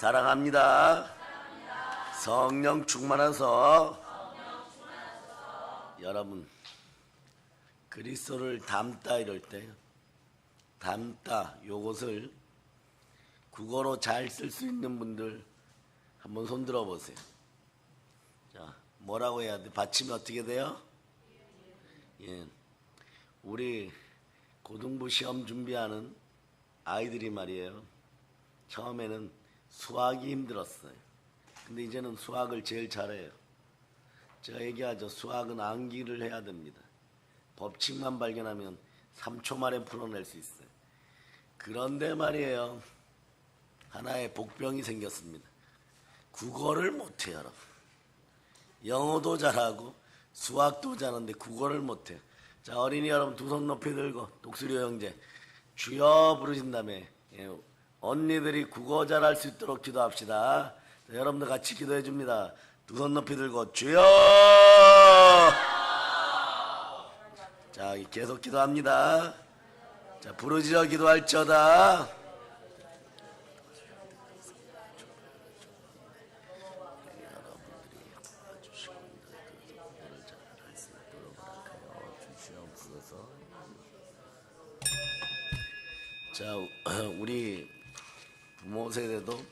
사랑합니다. 성령 충만하소. 여러분, 그리스도를 닮다 이럴 때 닮다 요것을 국어로 잘 쓸 수 있는 분들 한번 손 들어 보세요. 자, 뭐라고 해야 돼? 받침이 어떻게 돼요? 예, 우리 고등부 시험 준비하는 아이들이 말이에요. 처음에는 수학이 힘들었어요. 근데 이제는 수학을 제일 잘해요. 제가 얘기하죠. 수학은 암기를 해야 됩니다. 법칙만 발견하면 3초 만에 풀어낼 수 있어요. 그런데 말이에요. 하나의 복병이 생겼습니다. 국어를 못해요, 여러분. 영어도 잘하고 수학도 잘하는데 국어를 못해요. 자, 어린이 여러분 두 손 높이 들고 독수리 형제 주여 부르신 다음에 언니들이 국어 잘할 수 있도록 기도합시다. 자, 여러분들 같이 기도해 줍니다. 두 손 높이 들고 주여. 자, 계속 기도합니다. 자, 부르짖어 기도할지어다. 자, 우리 부모 세대도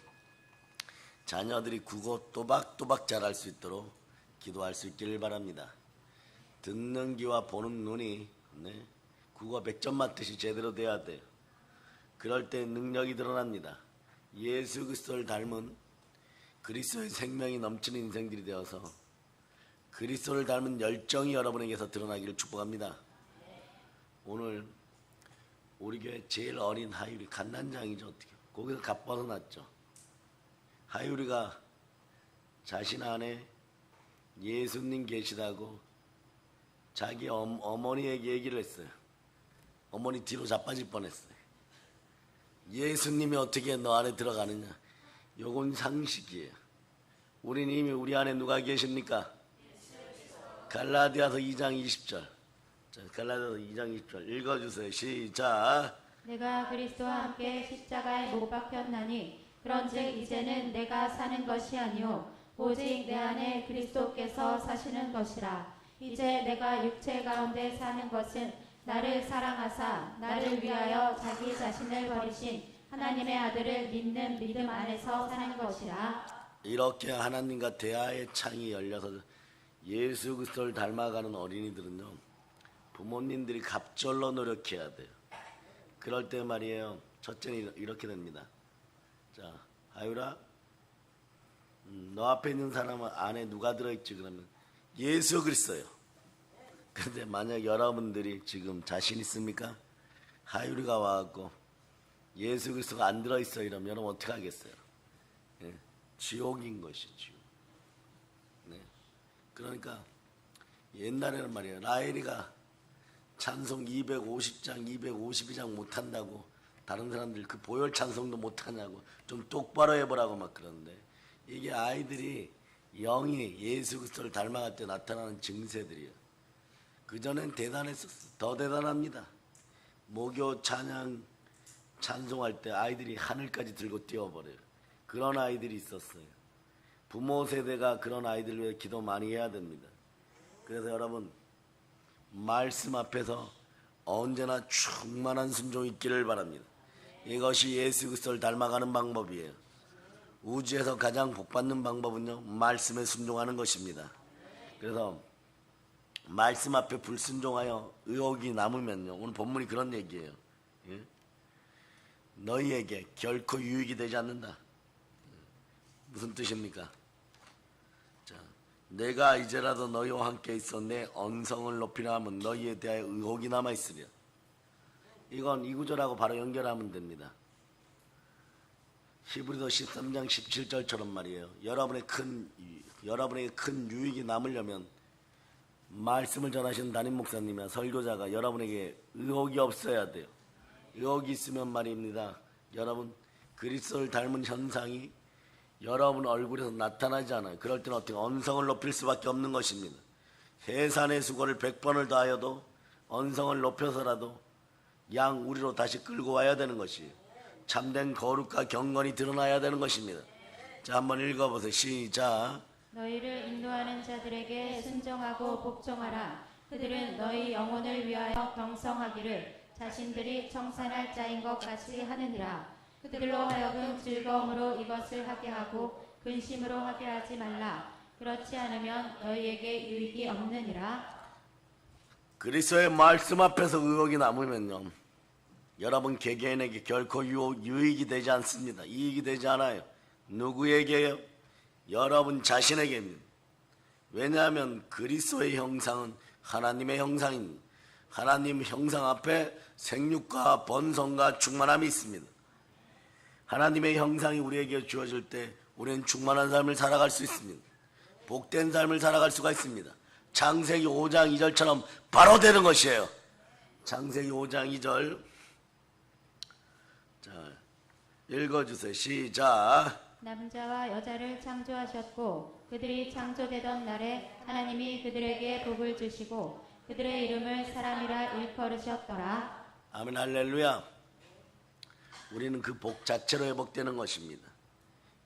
자녀들이 국어 또박또박 잘할 수 있도록 기도할 수 있기를 바랍니다. 듣는 귀와 보는 눈이 국어 100점 맞듯이 제대로 돼야 돼요. 그럴 때 능력이 드러납니다. 예수 그리스도를 닮은 그리스도의 생명이 넘치는 인생들이 되어서 그리스도를 닮은 열정이 여러분에게서 드러나기를 축복합니다. 오늘 우리 교회 제일 어린 하율이 갓난장이죠. 어떻게 거기서 갓 벗어났죠. 하율이가 자신 안에 예수님 계시다고 자기 어머니에게 얘기를 했어요. 어머니 뒤로 자빠질 뻔했어요. 예수님이 어떻게 너 안에 들어가느냐. 요건 상식이에요. 우리는 이미 우리 안에 누가 계십니까? 갈라디아서 2장 20절. 자, 갈라디아서 2장 20절 읽어주세요. 시작. 내가 그리스도와 함께 십자가에 못 박혔나니 그런즉 이제는 내가 사는 것이 아니요 오직 내 안에 그리스도께서 사시는 것이라. 이제 내가 육체 가운데 사는 것은 나를 사랑하사 나를 위하여 자기 자신을 버리신 하나님의 아들을 믿는 믿음 안에서 사는 것이라. 이렇게 하나님과 대화의 창이 열려서 예수 그리스도를 닮아가는 어린이들은요, 부모님들이 갑절로 노력해야 돼요. 그럴 때 말이에요, 첫째는 이렇게 됩니다. 자, 하율아, 너 앞에 있는 사람 안에 누가 들어있지? 그러면 예수 그리스도요. 근데 만약 여러분들이 지금 자신 있습니까? 하율이가 와갖고 예수 그리스도가 안 들어있어 이러면 여러분 어떻게 하겠어요? 예, 지옥인 것이 지옥. 네. 그러니까 옛날에는 말이에요, 라헬이가 찬송 250장, 252장 못한다고 다른 사람들 그 보혈 찬송도 못하냐고 좀 똑바로 해보라고 막 그러는데, 이게 아이들이 영이 예수 그리스도를 닮아갈 때 나타나는 증세들이에요. 그전엔 대단했었어. 더 대단합니다. 목요 찬양 찬송할 때 아이들이 하늘까지 들고 뛰어버려요. 그런 아이들이 있었어요. 부모 세대가 그런 아이들을 위해 기도 많이 해야 됩니다. 그래서 여러분, 말씀 앞에서 언제나 충만한 순종이 있기를 바랍니다. 이것이 예수 그리스도를 닮아가는 방법이에요. 우주에서 가장 복받는 방법은요, 말씀에 순종하는 것입니다. 그래서 말씀 앞에 불순종하여 의혹이 남으면요, 오늘 본문이 그런 얘기예요. 예? 너희에게 결코 유익이 되지 않는다. 무슨 뜻입니까? 자, 내가 이제라도 너희와 함께 있어 내 언성을 높이려 하면 너희에 대하여 의혹이 남아있으랴. 이건 이 구절하고 바로 연결하면 됩니다. 히브리서 13장 17절처럼 말이에요. 여러분에게 큰 유익이 남으려면 말씀을 전하시는 담임 목사님이나 설교자가 여러분에게 의혹이 없어야 돼요. 의혹이 있으면 말입니다, 여러분, 그리스도를 닮은 현상이 여러분 얼굴에서 나타나지 않아요. 그럴 때는 어떻게 언성을 높일 수밖에 없는 것입니다. 해산의 수고를 100번을 다하여도 언성을 높여서라도 양 우리로 다시 끌고 와야 되는 것이에요. 참된 거룩과 경건이 드러나야 되는 것입니다. 자, 한번 읽어보세요. 시작. 너희를 인도하는 자들에게 순종하고 복종하라. 그들은 너희 영혼을 위하여 경성하기를 자신들이 청산할 자인 것 같이 하느니라. 그들로 하여금 즐거움으로 이것을 하게 하고 근심으로 하게 하지 말라. 그렇지 않으면 너희에게 유익이 없느니라. 그리스도의 말씀 앞에서 의혹이 남으면요, 여러분 개개인에게 결코 유익이 되지 않습니다. 이익이 되지 않아요. 누구에게요? 여러분 자신에게입니다. 왜냐하면 그리스도의 형상은 하나님의 형상입니다. 하나님 형상 앞에 생육과 번성과 충만함이 있습니다. 하나님의 형상이 우리에게 주어질 때 우리는 충만한 삶을 살아갈 수 있습니다. 복된 삶을 살아갈 수가 있습니다. 창세기 5장 2절처럼 바로 되는 것이에요. 창세기 5장 2절. 자, 읽어주세요. 시작. 남자와 여자를 창조하셨고 그들이 창조되던 날에 하나님이 그들에게 복을 주시고 그들의 이름을 사람이라 일컬으셨더라. 아멘 할렐루야. 우리는 그 복 자체로 회복되는 것입니다.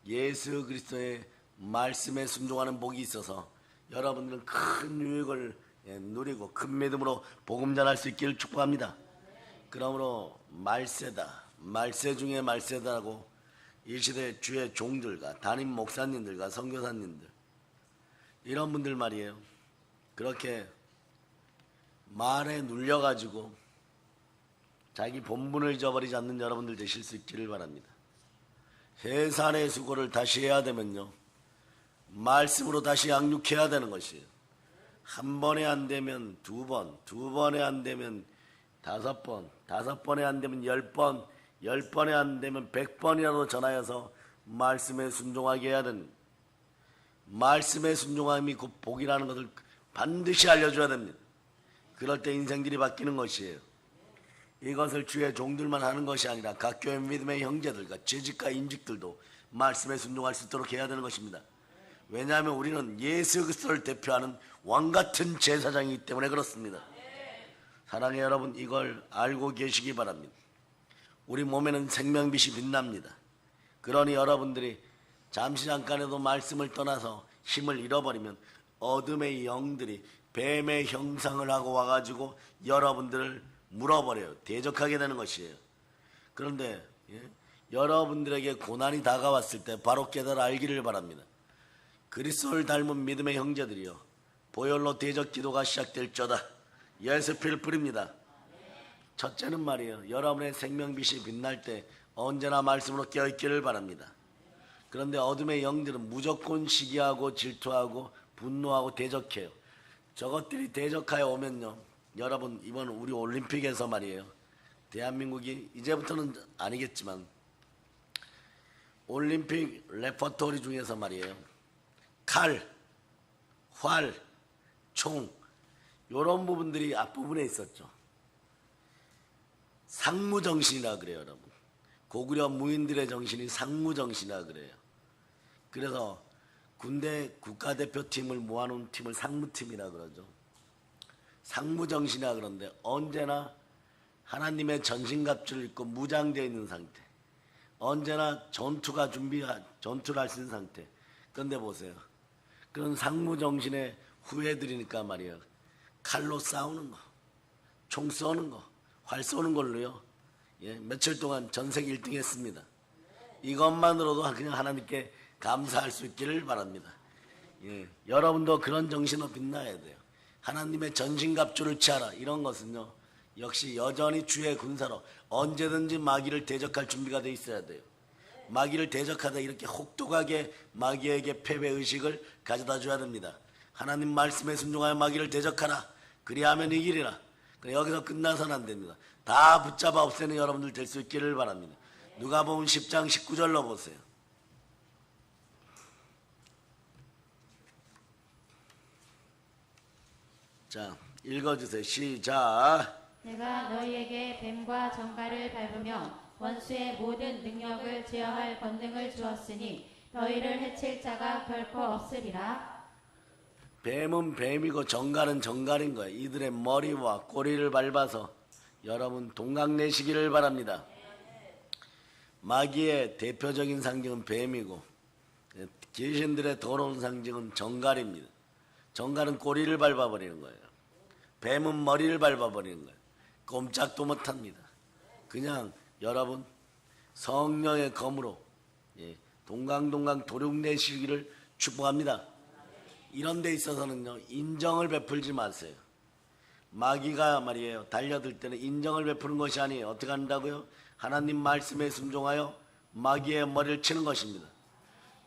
예수 그리스도의 말씀에 순종하는 복이 있어서 여러분들은 큰 유익을 누리고 큰 믿음으로 복음 전할 수 있기를 축복합니다. 그러므로 말세다, 말세 중에 말세다라고 이 시대 주의 종들과 담임 목사님들과 선교사님들 이런 분들 말이에요. 그렇게 말에 눌려가지고 자기 본분을 잊어버리지 않는 여러분들 되실 수 있기를 바랍니다. 해산의 수고를 다시 해야 되면요, 말씀으로 다시 양육해야 되는 것이에요. 한 번에 안 되면 두 번, 두 번에 안 되면 5번, 5번에 안 되면 10번, 10번에 안 되면 100번이라도 전하여서 말씀에 순종하게 해야 됩니다. 말씀에 순종함이 곧 복이라는 것을 반드시 알려줘야 됩니다. 그럴 때 인생들이 바뀌는 것이에요. 이것을 주의 종들만 하는 것이 아니라 각 교회 믿음의 형제들과 재직과 임직들도 말씀에 순종할 수 있도록 해야 되는 것입니다. 왜냐하면 우리는 예수 그리스도를 대표하는 왕같은 제사장이기 때문에 그렇습니다. 사랑의 여러분, 이걸 알고 계시기 바랍니다. 우리 몸에는 생명빛이 빛납니다. 그러니 여러분들이 잠시 잠깐에도 말씀을 떠나서 힘을 잃어버리면 어둠의 영들이 뱀의 형상을 하고 와가지고 여러분들을 물어버려요. 대적하게 되는 것이에요. 그런데 여러분들에게 고난이 다가왔을 때 바로 깨달아 알기를 바랍니다. 그리스도를 닮은 믿음의 형제들이요, 보혈로 대적 기도가 시작될 적이다. 예수피를 뿌립니다. 첫째는 말이에요, 여러분의 생명빛이 빛날 때 언제나 말씀으로 깨어있기를 바랍니다. 그런데 어둠의 영들은 무조건 시기하고 질투하고 분노하고 대적해요. 저것들이 대적하여 오면요, 여러분 이번 우리 올림픽에서 말이에요, 대한민국이 이제부터는 아니겠지만 올림픽 레퍼토리 중에서 말이에요, 칼, 활, 총 이런 부분들이 앞부분에 있었죠. 상무정신이라 그래요. 여러분, 고구려 무인들의 정신이 상무정신이라 그래요. 그래서 군대 국가대표팀을 모아놓은 팀을 상무팀이라 그러죠. 상무정신이라 그러는데 언제나 하나님의 전신갑주를 입고 무장되어 있는 상태, 언제나 전투를 할 수 있는 상태. 그런데 보세요, 그런 상무정신의 후예들이니까 말이에요, 칼로 싸우는 거, 총 쏘는 거, 활 쏘는 걸로요, 며칠 동안 전세계 1등 했습니다. 이것만으로도 그냥 하나님께 감사할 수 있기를 바랍니다. 여러분도 그런 정신으로 빛나야 돼요. 하나님의 전신갑주를 취하라. 이런 것은요, 역시 여전히 주의 군사로 언제든지 마귀를 대적할 준비가 돼 있어야 돼요. 마귀를 대적하다 이렇게 혹독하게 마귀에게 패배의식을 가져다 줘야 됩니다. 하나님 말씀에 순종하여 마귀를 대적하라. 그리하면 이기리라. 여기서 끝나서는 안 됩니다. 다 붙잡아 없애는 여러분들 될 수 있기를 바랍니다. 누가복음 10장 19절로 보세요. 자, 읽어주세요. 시작. 내가 너희에게 뱀과 정갈을 밟으며 원수의 모든 능력을 제어할 권능을 주었으니 너희를 해칠 자가 결코 없으리라. 뱀은 뱀이고 정갈은 정갈인 거예요. 이들의 머리와 꼬리를 밟아서 여러분 동강내시기를 바랍니다. 마귀의 대표적인 상징은 뱀이고 귀신들의 더러운 상징은 정갈입니다. 정갈은 꼬리를 밟아버리는 거예요. 뱀은 머리를 밟아버리는 거예요. 꼼짝도 못합니다. 그냥 여러분 성령의 검으로 동강동강 도륙내시기를 축복합니다. 이런 데 있어서는요, 인정을 베풀지 마세요. 마귀가 말이에요, 달려들 때는 인정을 베푸는 것이 아니에요. 어떻게 한다고요? 하나님 말씀에 순종하여 마귀의 머리를 치는 것입니다.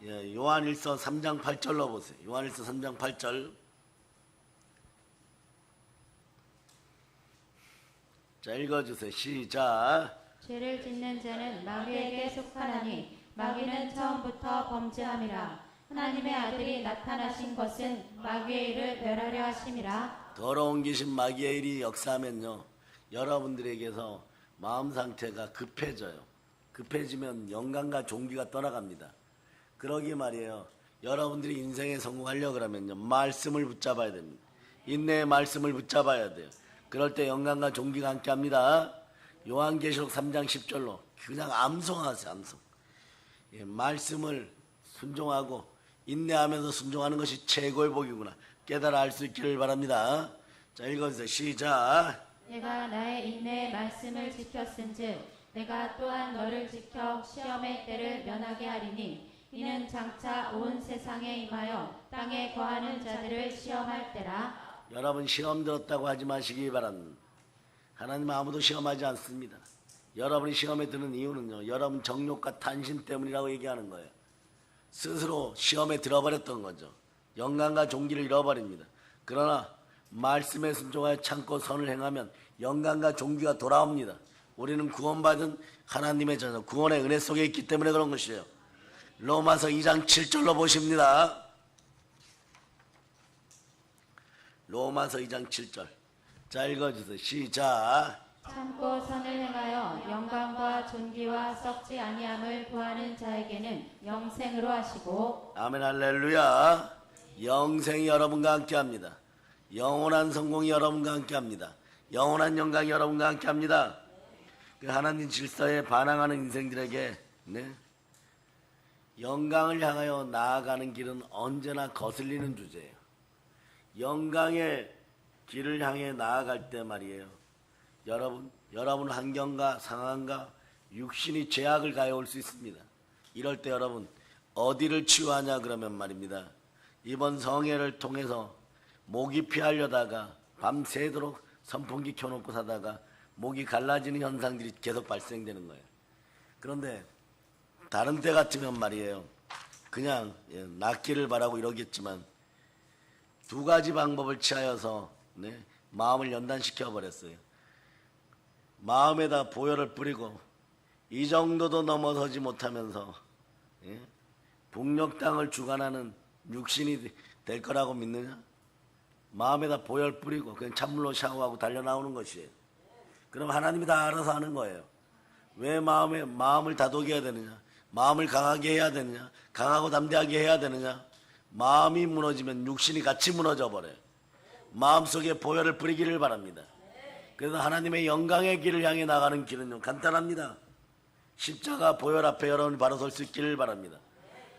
요한일서 3장 8절로 보세요. 요한일서 3장 8절. 자, 읽어주세요. 시작. 죄를 짓는 자는 마귀에게 속하나니 마귀는 처음부터 범죄함이라. 하나님의 아들이 나타나신 것은 마귀의 일을 멸하려 하심이라. 더러운 귀신 마귀의 일이 역사하면요, 여러분들에게서 마음 상태가 급해져요. 급해지면 영광과 종기가 떠나갑니다. 그러기 말이에요, 여러분들이 인생에 성공하려고 그러면요, 말씀을 붙잡아야 됩니다. 인내의 말씀을 붙잡아야 돼요. 그럴 때 영광과 종기가 함께합니다. 요한계시록 3장 10절로 그냥 암송하세요. 암송. 말씀을 순종하고 인내하면서 순종하는 것이 최고의 복이구나 깨달아 알 수 있기를 바랍니다. 자, 읽어주세요. 시작. 내가 나의 인내의 말씀을 지켰은즉 내가 또한 너를 지켜 시험의 때를 면하게 하리니 이는 장차 온 세상에 임하여 땅에 거하는 자들을 시험할 때라. 여러분 시험 들었다고 하지 마시기 바랍니다. 하나님 아무도 시험하지 않습니다. 여러분이 시험에 드는 이유는요, 여러분 정욕과 탄심 때문이라고 얘기하는 거예요. 스스로 시험에 들어버렸던 거죠. 영광과 종기를 잃어버립니다. 그러나 말씀에 순종하여 참고 선을 행하면 영광과 종기가 돌아옵니다. 우리는 구원받은 하나님의 자녀, 구원의 은혜 속에 있기 때문에 그런 것이에요. 로마서 2장 7절로 보십니다. 로마서 2장 7절. 자, 읽어주세요. 시작. 참고 선을 행하여 영광과 존귀와 썩지 아니함을 구하는 자에게는 영생으로 하시고. 아멘 할렐루야. 영생이 여러분과 함께합니다. 영원한 성공이 여러분과 함께합니다. 영원한 영광이 여러분과 함께합니다. 그 하나님 질서에 반항하는 인생들에게 영광을 향하여 나아가는 길은 언제나 거슬리는 주제예요. 영광의 길을 향해 나아갈 때 말이에요, 여러분 환경과 상황과 육신이 죄악을 가해올 수 있습니다. 이럴 때 여러분 어디를 치유하냐 그러면 말입니다, 이번 성회를 통해서 목이 피하려다가 밤새도록 선풍기 켜놓고 사다가 목이 갈라지는 현상들이 계속 발생되는 거예요. 그런데 다른 때 같으면 말이에요, 그냥 낫기를 바라고 이러겠지만 두 가지 방법을 취하여서 마음을 연단시켜 버렸어요. 마음에다 보혈을 뿌리고 이 정도도 넘어서지 못하면서 북녘 땅을 주관하는 육신이 될 거라고 믿느냐? 마음에다 보혈 뿌리고 그냥 찬물로 샤워하고 달려 나오는 것이에요. 그럼 하나님이 다 알아서 하는 거예요. 왜 마음을 다독여야 되느냐? 마음을 강하게 해야 되느냐? 강하고 담대하게 해야 되느냐? 마음이 무너지면 육신이 같이 무너져 버려요. 마음속에 보혈을 뿌리기를 바랍니다. 그래서 하나님의 영광의 길을 향해 나가는 길은요, 간단합니다. 십자가 보혈 앞에 여러분이 바로 설 수 있기를 바랍니다.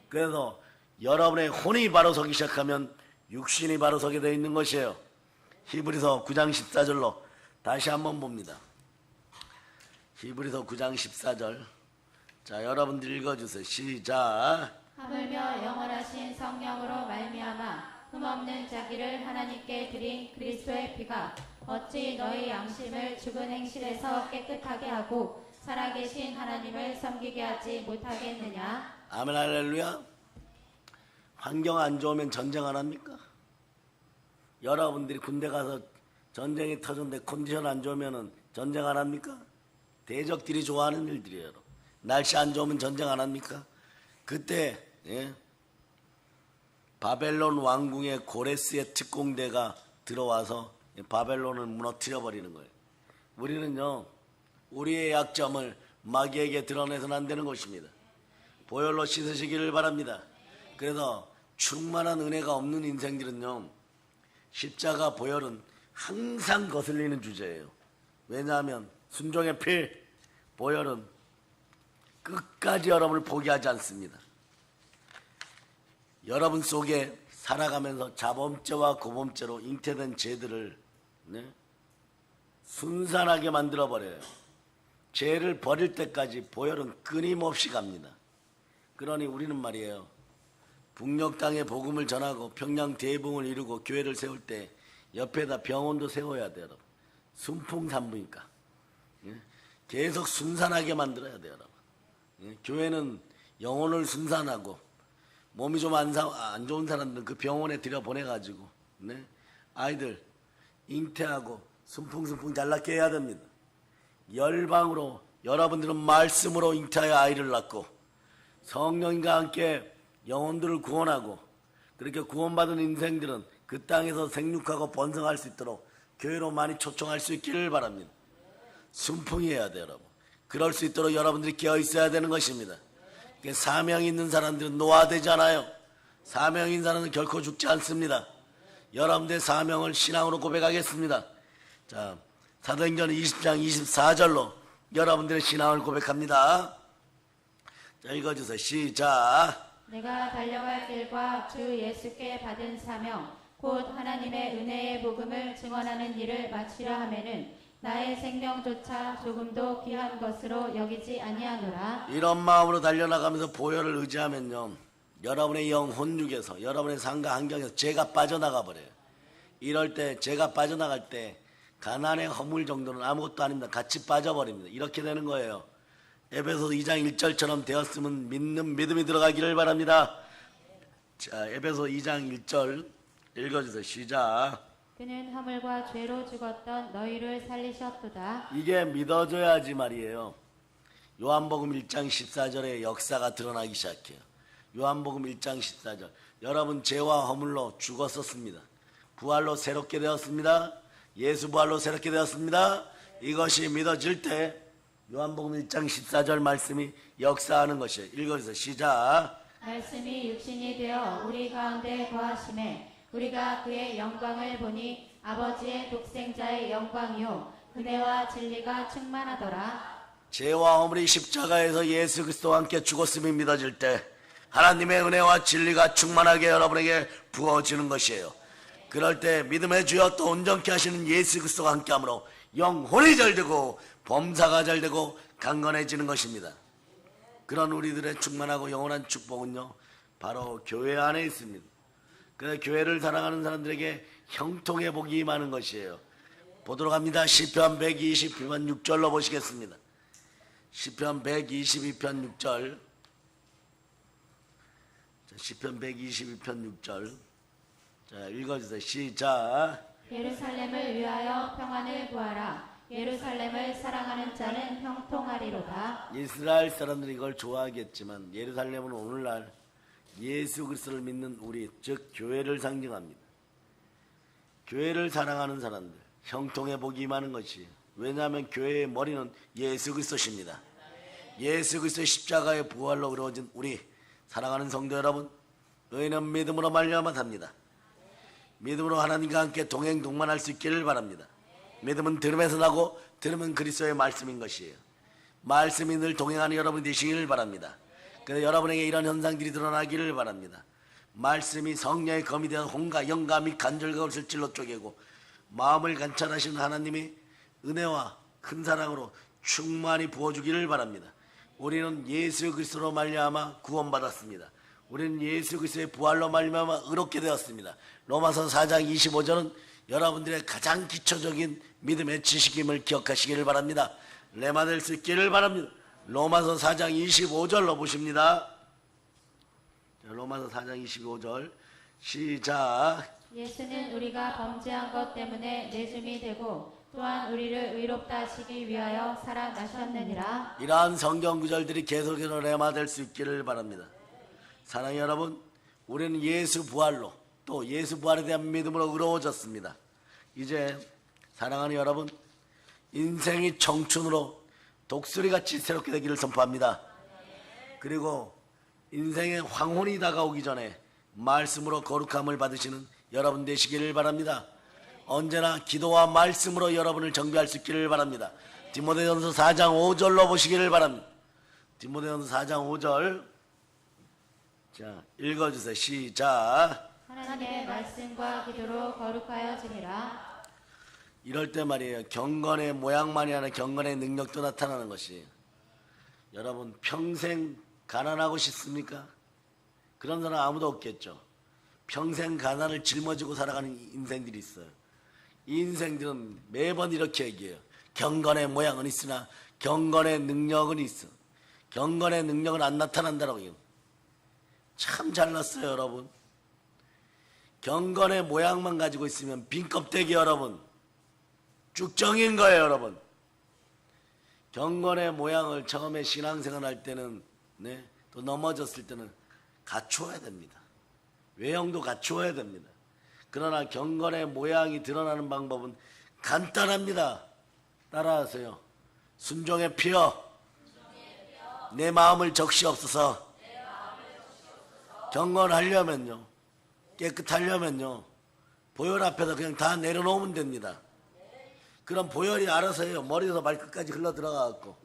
그래서 여러분의 혼이 바로 서기 시작하면 육신이 바로 서게 되어 있는 것이에요. 히브리서 9장 14절로 다시 한번 봅니다. 히브리서 9장 14절. 자, 여러분들 읽어주세요. 시작. 하물며 영원하신 성령으로 말미암아 흠없는 자기를 하나님께 드린 그리스도의 피가 어찌 너희 양심을 죽은 행실에서 깨끗하게 하고 살아계신 하나님을 섬기게 하지 못하겠느냐. 아멘 할렐루야. 환경 안 좋으면 전쟁 안 합니까? 여러분들이 군대 가서 전쟁이 터졌는데 컨디션 안 좋으면 전쟁 안 합니까? 대적들이 좋아하는 일들이에요. 여러분. 날씨 안 좋으면 전쟁 안 합니까? 그때 바벨론 왕궁의 고레스의 특공대가 들어와서 바벨론을 무너뜨려 버리는 거예요. 우리는요, 우리의 약점을 마귀에게 드러내서는 안 되는 것입니다. 보혈로 씻으시기를 바랍니다. 그래서 충만한 은혜가 없는 인생들은요, 십자가 보혈은 항상 거슬리는 주제예요. 왜냐하면 순종의 피, 보혈은 끝까지 여러분을 포기하지 않습니다. 여러분 속에 살아가면서 자범죄와 고범죄로 잉태된 죄들을 순산하게 만들어버려요. 죄를 버릴 때까지 보혈은 끊임없이 갑니다. 그러니 우리는 말이에요, 북녘 땅에 복음을 전하고 평양 대붕을 이루고 교회를 세울 때 옆에다 병원도 세워야 돼요. 여러분. 순풍산부니까 계속 순산하게 만들어야 돼요. 여러분. 교회는 영혼을 순산하고 몸이 좀 안 좋은 사람들은 그 병원에 들여보내가지고 아이들 잉태하고 순풍순풍 잘 낳게 해야 됩니다. 열방으로 여러분들은 말씀으로 잉태하여 아이를 낳고 성령과 함께 영혼들을 구원하고 그렇게 구원받은 인생들은 그 땅에서 생육하고 번성할 수 있도록 교회로 많이 초청할 수 있기를 바랍니다. 순풍이어야 돼요, 여러분. 그럴 수 있도록 여러분들이 깨어 있어야 되는 것입니다. 사명이 있는 사람들은 노화되지 않아요. 사명이 있는 사람은 결코 죽지 않습니다. 여러분들의 사명을 신앙으로 고백하겠습니다. 자, 사도행전 20장 24절로 여러분들의 신앙을 고백합니다. 자, 읽어주세요. 시작. 내가 달려갈 길과 주 예수께 받은 사명 곧 하나님의 은혜의 복음을 증언하는 일을 마치려 하면은 나의 생명조차 조금도 귀한 것으로 여기지 아니하노라. 이런 마음으로 달려나가면서 보혈을 의지하면요, 여러분의 영 혼육에서 여러분의 삶과 환경에서 죄가 빠져나가 버려요. 이럴 때 죄가 빠져나갈 때 가난의 허물 정도는 아무것도 아닙니다. 같이 빠져버립니다. 이렇게 되는 거예요. 에베소서 2장 1절처럼 되었으면 믿는 믿음이 들어가기를 바랍니다. 자, 에베소 2장 1절 읽어주세요. 시작. 그는 허물과 죄로 죽었던 너희를 살리셨도다. 이게 믿어져야지 말이에요. 요한복음 1장 14절에 역사가 드러나기 시작해요. 요한복음 1장 14절. 여러분 죄와 허물로 죽었었습니다. 부활로 새롭게 되었습니다. 예수 부활로 새롭게 되었습니다. 이것이 믿어질 때 요한복음 1장 14절 말씀이 역사하는 것이에요. 읽어주세요. 시작. 말씀이 육신이 되어 우리 가운데 거하심에 우리가 그의 영광을 보니 아버지의 독생자의 영광이요 은혜와 진리가 충만하더라. 죄와 허물이 십자가에서 예수 그리스도와 함께 죽었음이 믿어질 때 하나님의 은혜와 진리가 충만하게 여러분에게 부어지는 것이에요. 그럴 때 믿음의 주여 또 온전케 하시는 예수 그리스도와 함께함으로 영혼이 잘되고 범사가 잘되고 강건해지는 것입니다. 그런 우리들의 충만하고 영원한 축복은요, 바로 교회 안에 있습니다. 그래서 교회를 사랑하는 사람들에게 형통의 복이 임하는 것이에요. 보도록 합니다. 시편 122편 6절로 보시겠습니다. 시편 122편 6절. 시편 122편 6절. 자, 읽어주세요. 시작. 예루살렘을 위하여 평안을 구하라. 예루살렘을 사랑하는 자는 형통하리로다. 이스라엘 사람들이 이걸 좋아하겠지만 예루살렘은 오늘날 예수 그리스도를 믿는 우리, 즉 교회를 상징합니다. 교회를 사랑하는 사람들, 형통의 복이 임하는 것이, 왜냐하면 교회의 머리는 예수 그리스도십니다. 예수 그리스도의 십자가의 부활로 이루어진 우리 사랑하는 성도 여러분, 너희는 믿음으로 말미암아 삽니다. 믿음으로 하나님과 함께 동행 동반할 수 있기를 바랍니다. 믿음은 들음에서 나고 들음은 그리스도의 말씀인 것이에요. 말씀이 늘 동행하는 여러분 되시기를 바랍니다. 그래서 여러분에게 이런 현상들이 드러나기를 바랍니다. 말씀이 성령의 검이 되어 혼과 영과 및 간절과 것을 찔러 쪼개고 마음을 관찰하시는 하나님이 은혜와 큰 사랑으로 충만히 부어주기를 바랍니다. 우리는 예수 그리스도로 말미암아 구원받았습니다. 우리는 예수 그리스도의 부활로 말미암아 의롭게 되었습니다. 로마서 4장 25절은 여러분들의 가장 기초적인 믿음의 지식임을 기억하시기를 바랍니다. 레마될 수 있기를 바랍니다. 로마서 4장 25절로 보십니다. 로마서 4장 25절 시작. 예수는 우리가 범죄한 것 때문에 내줌이 되고 또한 우리를 의롭다 하시기 위하여 살아나셨느니라. 이러한 성경 구절들이 계속해서 레마될 수 있기를 바랍니다. 사랑하는 여러분, 우리는 예수 부활로 또 예수 부활에 대한 믿음으로 의로워졌습니다. 이제 사랑하는 여러분, 인생이 청춘으로 독수리같이 새롭게 되기를 선포합니다. 그리고 인생의 황혼이 다가오기 전에 말씀으로 거룩함을 받으시는 여러분 되시기를 바랍니다. 언제나 기도와 말씀으로 여러분을 정비할 수 있기를 바랍니다. 디모데전서 4장 5절로 보시기를 바랍니다. 디모데전서 4장 5절 자, 읽어주세요. 시작. 하나님의 말씀과 기도로 거룩하여지니라. 이럴 때 말이에요. 경건의 모양만이 아니라 경건의 능력도 나타나는 것이. 여러분 평생 가난하고 싶습니까? 그런 사람 아무도 없겠죠. 평생 가난을 짊어지고 살아가는 인생들이 있어요. 이 인생들은 매번 이렇게 얘기해요. 경건의 모양은 있으나 경건의 능력은 있어. 경건의 능력은 안 나타난다라고 해요. 참 잘났어요, 여러분. 경건의 모양만 가지고 있으면 빈 껍데기, 여러분. 쭉정인 거예요, 여러분. 경건의 모양을 처음에 신앙생활 할 때는, 또 넘어졌을 때는 갖추어야 됩니다. 외형도 갖추어야 됩니다. 그러나 경건의 모양이 드러나는 방법은 간단합니다. 따라하세요. 순종의 피여, 내 마음을 적시옵소서. 경건하려면요, 깨끗하려면요, 보혈 앞에서 그냥 다 내려놓으면 됩니다. 그럼 보혈이 알아서 해요. 머리에서 발끝까지 흘러 들어가갖고,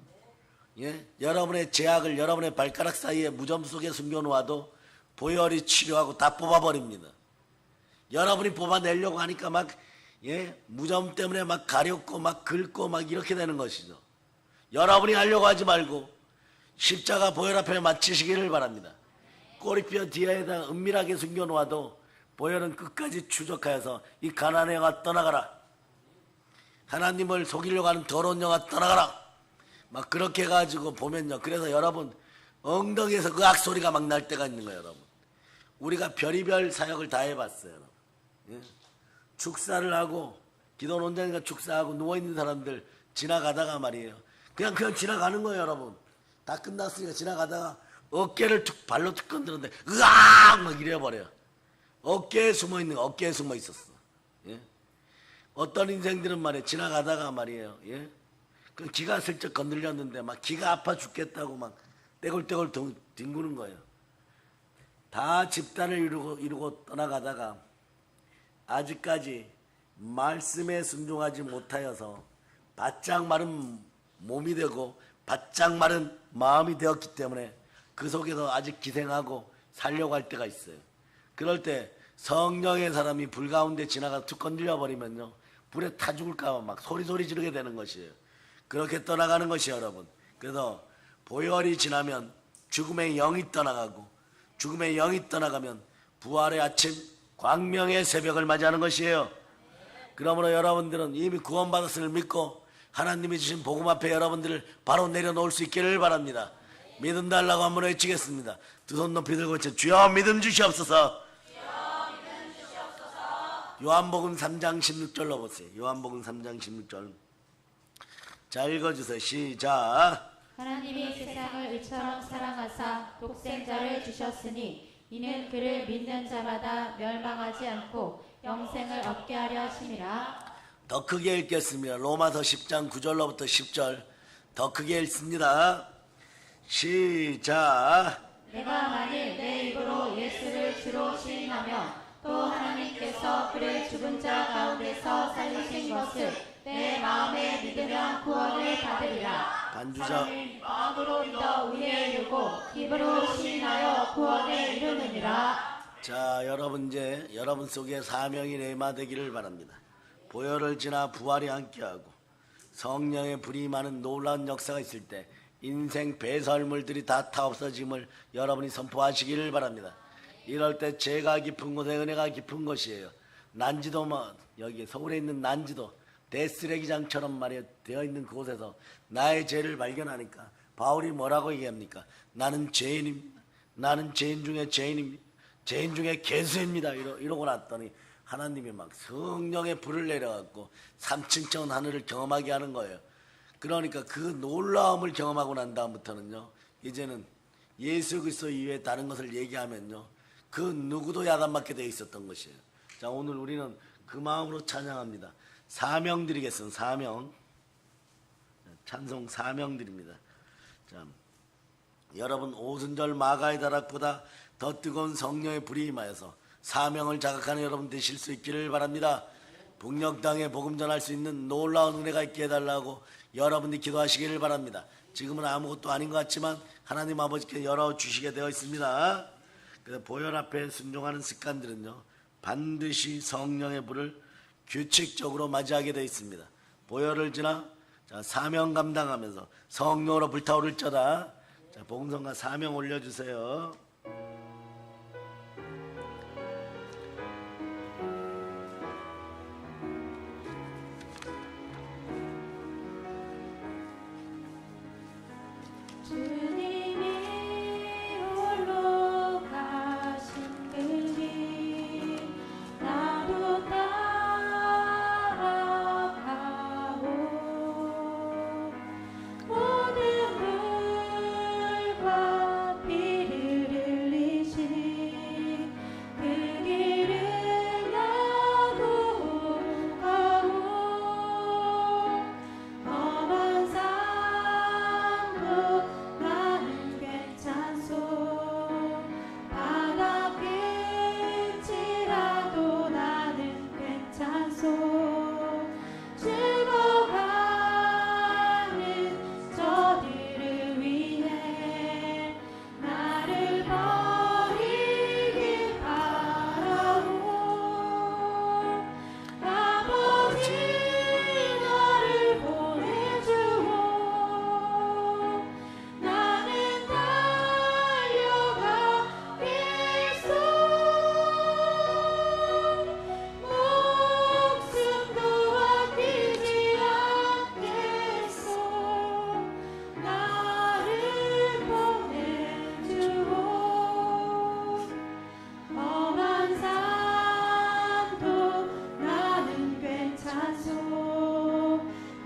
여러분의 죄악을 여러분의 발가락 사이에 무덤 속에 숨겨놓아도 보혈이 치료하고 다 뽑아버립니다. 여러분이 뽑아내려고 하니까 막, 무덤 때문에 막 가렵고 막 긁고 막 이렇게 되는 것이죠. 여러분이 하려고 하지 말고 십자가 보혈 앞에 맞추시기를 바랍니다. 꼬리뼈 뒤에다 은밀하게 숨겨놓아도 보혈은 끝까지 추적하여서 이 가난의 영아 떠나가라, 하나님을 속이려고 하는 더러운 영아 떠나가라, 막 그렇게 해가지고 보면요, 그래서 여러분 엉덩이에서 그 악소리가 막 날 때가 있는 거예요. 여러분, 우리가 별의별 사역을 다 해봤어요. 여러분. 축사를 하고, 기도 논장인가 축사하고 누워있는 사람들 지나가다가 말이에요, 그냥 지나가는 거예요. 여러분, 다 끝났으니까 지나가다가 어깨를 발로 툭 건드는데 으악 막 이래버려요. 어깨에 숨어있는 거, 어깨에 숨어 있었어. 어떤 인생들은 말이에요, 지나가다가 말이에요, 그 기가 슬쩍 건들렸는데 막 기가 아파 죽겠다고 막 떼굴떼굴 뒹구는 거예요. 다 집단을 이루고 떠나가다가 아직까지 말씀에 순종하지 못하여서 바짝 마른 몸이 되고 바짝 마른 마음이 되었기 때문에 그 속에서 아직 기생하고 살려고 할 때가 있어요. 그럴 때 성령의 사람이 불 가운데 지나가 툭 건드려 버리면요, 불에 타 죽을까 봐 막 소리 지르게 되는 것이에요. 그렇게 떠나가는 것이에요, 여러분. 그래서 보혈이 지나면 죽음의 영이 떠나가고, 죽음의 영이 떠나가면 부활의 아침, 광명의 새벽을 맞이하는 것이에요. 그러므로 여러분들은 이미 구원받았음을 믿고 하나님이 주신 복음 앞에 여러분들을 바로 내려놓을 수 있기를 바랍니다. 믿음 달라고 한번 외치겠습니다. 두 손 높이 들고 외쳐, 주여 믿음 주시옵소서. 요한복음 3장 16절로 보세요. 요한복음 3장 16절. 자, 읽어주세요. 시작. 하나님이 세상을 이처럼 사랑하사 독생자를 주셨으니 이는 그를 믿는 자마다 멸망하지 않고 영생을 얻게 하려 하심이라. 더 크게 읽겠습니다. 로마서 10장 9절로부터 10절. 더 크게 읽습니다. 시작. 내가 만일 내 입으로 예수를 주로 시인하며 또 하나님께서 그를 죽은 자 가운데서 살리신 것을 내 마음에 믿으면 구원을 받으리라. 반주자. 사람은 마음으로 믿어 의에 이르고 입으로 시인하여 구원에 이르느니라. 자, 여러분 이제 여러분 속에 사명이 내마되기를 바랍니다. 보혈을 지나 부활이 함께하고 성령의 불이 많은 놀라운 역사가 있을 때 인생 배설물들이 다 없어짐을 여러분이 선포하시기를 바랍니다. 이럴 때 죄가 깊은 곳에 은혜가 깊은 것이에요. 난지도 여기 서울에 있는 난지도 대쓰레기장처럼 말이에요, 되어 있는 그곳에서 나의 죄를 발견하니까 바울이 뭐라고 얘기합니까? 나는 죄인입니다. 나는 죄인 중에 죄인입니다. 죄인 중에 괴수입니다. 이러고 났더니 하나님이 막 성령의 불을 내려갖고 3층 하늘을 경험하게 하는 거예요. 그러니까 그 놀라움을 경험하고 난 다음부터는요, 이제는 예수 그리스도 이외에 다른 것을 얘기하면요, 그 누구도 야단맞게 되어 있었던 것이에요. 자, 오늘 우리는 그 마음으로 찬양합니다. 사명 드리겠습니다. 사명. 찬송 사명 드립니다. 자, 여러분 오순절 마가의 다락보다 더 뜨거운 성령의 불이 임하여서 사명을 자각하는 여러분 되실 수 있기를 바랍니다. 북녘 땅에 복음 전할 수 있는 놀라운 은혜가 있게 해달라고 여러분들이 기도하시기를 바랍니다. 지금은 아무것도 아닌 것 같지만 하나님 아버지께 열어주시게 되어 있습니다. 그래서 보혈 앞에 순종하는 습관들은요, 반드시 성령의 불을 규칙적으로 맞이하게 되어 있습니다. 보혈을 지나 자, 사명 감당하면서 성령으로 불타오를 자다. 자, 봉성과 사명 올려주세요. 주님이 홀로 가신 그 길 나도 따라가오 모든 물과 피를 흘리신 그 길을 나도 가오 험한 산도 나는 괜찮소 바다 끝이라도 나는 괜찮소 죽어가는 저들을 위해 나를 버리길 바라오 아버지 너를 보내주오 나는 달려가겠소 목숨도 아끼지 않겠소 나를 보내주오 험한 산도 나는 괜찮소